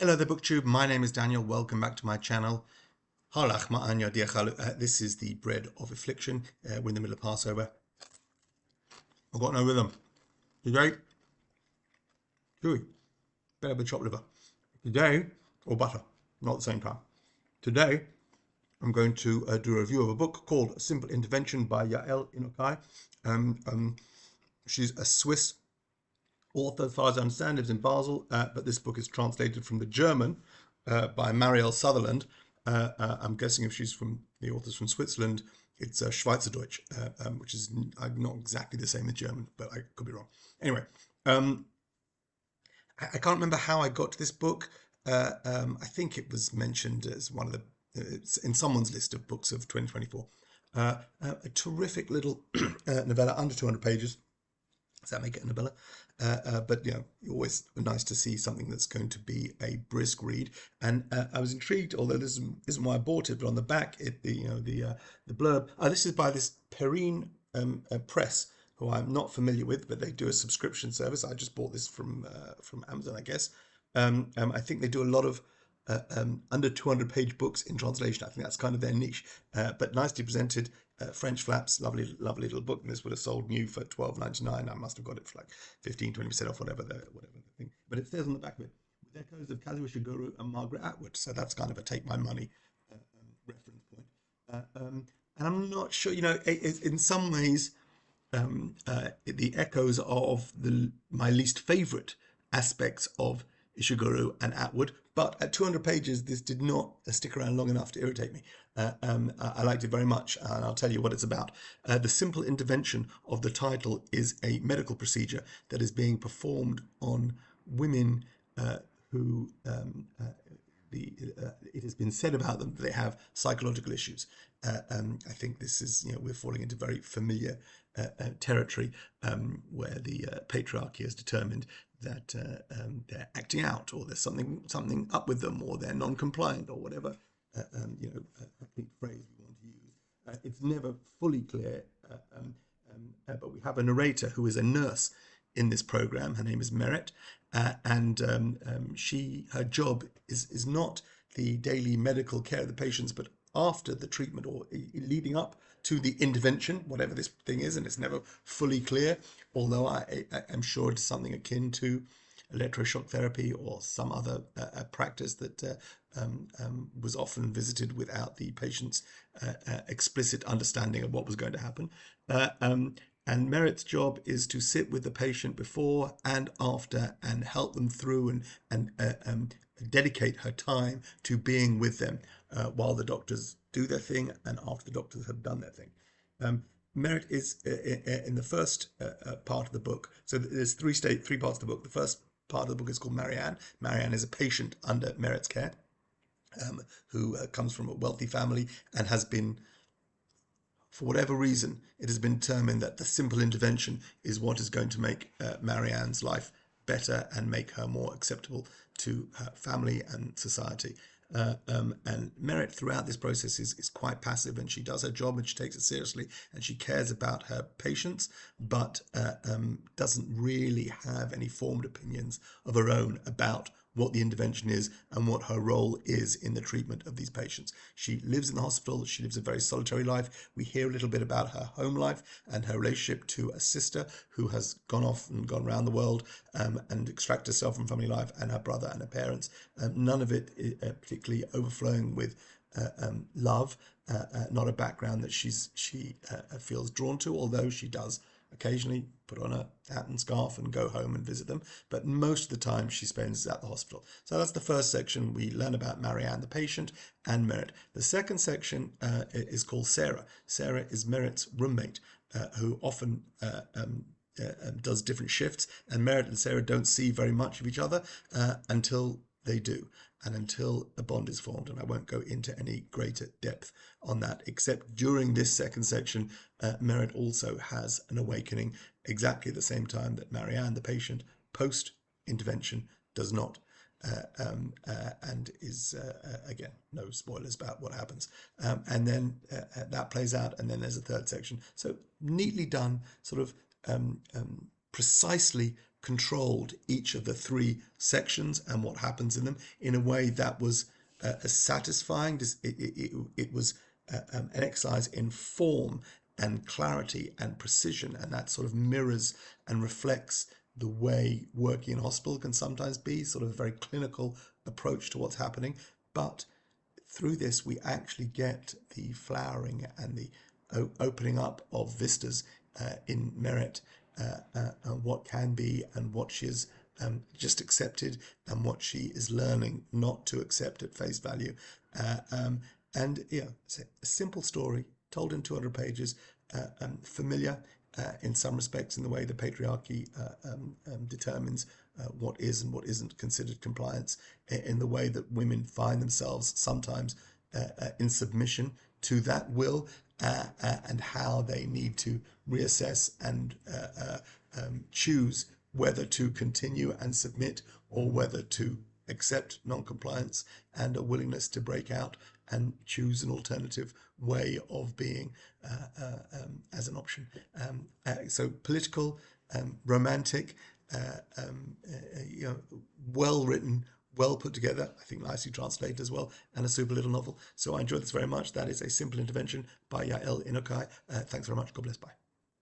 Hello there, BookTube. My name is Daniel. Welcome back to my channel. This is the bread of affliction. We're in the middle of Passover. I've got no rhythm. Today, chewy, better with chopped liver. Today, or butter, not at the same time. Today, I'm going to do a review of a book called Simple Intervention by Yael Inokai. She's a Swiss author, as far as I understand, lives in Basel, but this book is translated from the German by Marielle Sutherland. I'm guessing if she's from the author's from Switzerland, it's Schweizerdeutsch, which is not exactly the same as German, but I could be wrong. Anyway, I can't remember how I got to this book. I think it was mentioned as one of the in someone's list of books of 2024. A terrific little novella, under 200 pages. Does that make it a novella? But you know, always nice to see something that's going to be a brisk read. And I was intrigued, although this isn't why I bought it, but on the back, the blurb. This is by this Perrine Press, who I'm not familiar with, but they do a subscription service. I just bought this from Amazon, I guess. I think they do a lot of under 200-page books in translation. I think that's kind of their niche, but nicely presented. French flaps, lovely little book. And this would have sold new for $12.99. I must have got it for like 15-20% off, whatever the thing. But it says on the back of it, with echoes of Kazuo Ishiguro and Margaret Atwood. So that's kind of a take my money reference point. And I'm not sure, you know, in some ways, the echoes of my least favorite aspects of Ishiguro and Atwood, but at 200 pages, this did not stick around long enough to irritate me. I liked it very much, and I'll tell you what it's about. The simple intervention of the title is a medical procedure that is being performed on women who it has been said about them that they have psychological issues. I think this is, you know, we're falling into very familiar territory where the patriarchy has determined that they're acting out, or there's something up with them, or they're non-compliant, or whatever hackneyed phrase we want to use. It's never fully clear, but we have a narrator who is a nurse in this program. Her name is Marianne, and her job is not the daily medical care of the patients, but after the treatment or leading up to the intervention, whatever this thing is, and it's never fully clear, although I'm sure it's something akin to electroshock therapy or some other practice that was often visited without the patient's explicit understanding of what was going to happen. And Merritt's job is to sit with the patient before and after and help them through and dedicate her time to being with them while the doctors do their thing and after the doctors have done their thing. Merritt is in the first part of the book. So there's three parts of the book. The first part of the book is called Marianne. Marianne is a patient under Merritt's care who comes from a wealthy family and has been, for whatever reason, it has been determined that the simple intervention is what is going to make Marianne's life better and make her more acceptable to her family and society. And Merritt throughout this process is quite passive, and she does her job and she takes it seriously and she cares about her patients, but doesn't really have any formed opinions of her own about what the intervention is and what her role is in the treatment of these patients. She lives in the hospital. She lives a very solitary life. We hear a little bit about her home life and her relationship to a sister who has gone off and gone around the world and extracted herself from family life, and her brother and her parents. None of it is particularly overflowing with love, not a background that she feels drawn to, although she does occasionally put on a hat and scarf and go home and visit them, but most of the time she spends at the hospital. So that's the first section. We learn about Marianne, the patient, and Merritt. The second section is called Sarah. Sarah is Merritt's roommate, who often does different shifts, and Merritt and Sarah don't see very much of each other until they do, and until a bond is formed. And I won't go into any greater depth on that, except during this second section, Merritt also has an awakening exactly at the same time that Marianne, the patient, post-intervention, does not. And is, again, no spoilers about what happens. And then that plays out, and then there's a third section. So neatly done, sort of precisely controlled each of the three sections and what happens in them in a way that was satisfying. It was an exercise in form and clarity and precision, and that sort of mirrors and reflects the way working in hospital can sometimes be, sort of a very clinical approach to what's happening. But through this, we actually get the flowering and the opening up of vistas in Merit, what can be and what she has just accepted and what she is learning not to accept at face value. And yeah, it's a simple story told in 200 pages, familiar in some respects in the way the patriarchy determines what is and what isn't considered compliance, in the way that women find themselves sometimes in submission to that will, and how they need to reassess and choose whether to continue and submit or whether to accept non-compliance, and a willingness to break out and choose an alternative way of being as an option. So political, romantic, well written, well put together, I think nicely translated as well, and a super little novel. So I enjoyed this very much. That is A Simple Intervention by Yael Inokai. Thanks very much. God bless. Bye.